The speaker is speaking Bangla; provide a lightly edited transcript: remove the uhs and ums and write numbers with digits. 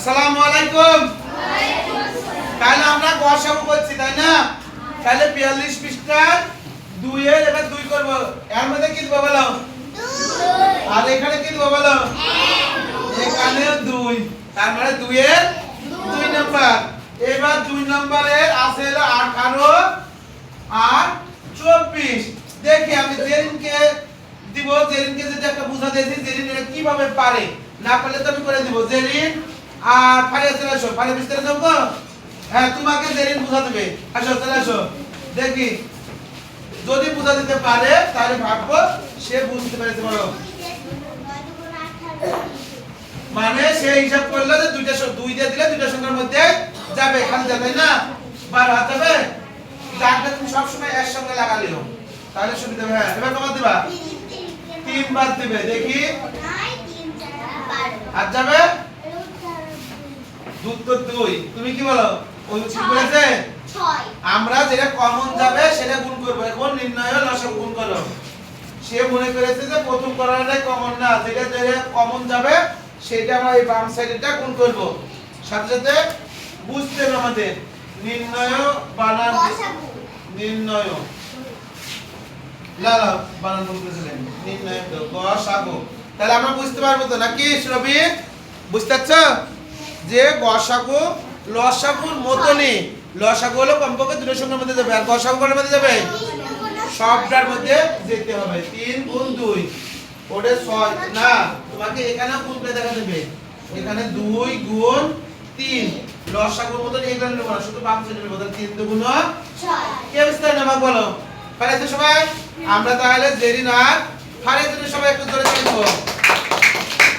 আসসালামু আলাইকুম। তাহলে আমরা গসাগু করছি তাই না? তাহলে 42 পৃষ্ঠার 2 এর এবার 2 করব। এর মধ্যে কি দেব বলো? 2। আর এখানে কি দেব বলো? 1। এখানেও 2। তার মানে 2 এর 2 নাম্বার। এবার 2 নম্বরের আছে হলো 18 আর 24। দেখি আমি জেরিনকে দিব। জেরিনকে যদি একটা বুঝা দিয়েছি, জেরিন এটা কিভাবে পারে, না পারলে তো আমি করে দিব। জেরিন আর ফারিয়া চলে আসো। ফারিয়া বিস্তারে যাবো তো? হ্যাঁ, তোমাকে জেরিন বুঝা দেবে। আসো, চলে আসো। দেখি যদি বুঝা দিতে পারে তাহলে ভাববো সে বুঝতে পেরেছে। বলো মানে সে হিসাব করলো যে 2 দিয়ে দিলে 2টা সংখ্যার মধ্যে যাবে, খালি যাবে না 12 হাত যাবে। যাকে তুমি সবসময় এর সঙ্গে লাগালিও তাহলে সুবিধা হবে। হ্যাঁ, এবার কত দিবা? 3 বার দিবে। দেখি আর যাবে 2 তো 2। তুমি কি বলো? ওই কি বলেছে? 6। আমরা যেটা কমন যাবে সেটা গুণ করব। এখন নির্ণয় লসাগু গুণ করো। সে মনে করেছে যে প্রথম করাটাই কমন না, যেটা কমন যাবে সেটা আমরা এই বাম সাইডেটা গুণ করব। সাথে সাথে বুঝতে হবে আমাদের নির্ণয় বানান নির্ণয় লালা বানান গুণ করেছিলেন নির্ণয় গসাগু। তাহলে আমরা বুঝতে পারবো তো নাকি রবি? বুঝতে পারছো যে গসাগু লসাগুর মতনই। লসাগু হলো কমপক্ষে 2 সংখ্যার মধ্যে যাবে, আর গসাগু কোন মধ্যে যাবে? সবটার মধ্যে যেতে হবে। 3 গুণ 2 ওটা 6 না, তোমাকে এখানে গুণ করে দেখা দেবে। এখানে 2 গুণ 3 লসাগুর মতন এগুলো নেব না, শুধু বাম সাইডে নেব। তাহলে 3 দুগুণ 6। কে বিস্তার নেবা বলো? পারেছো সবাই? আমরা তাহলে জেরিন আর ফারিয়া সবাই একটু জোরে জোরে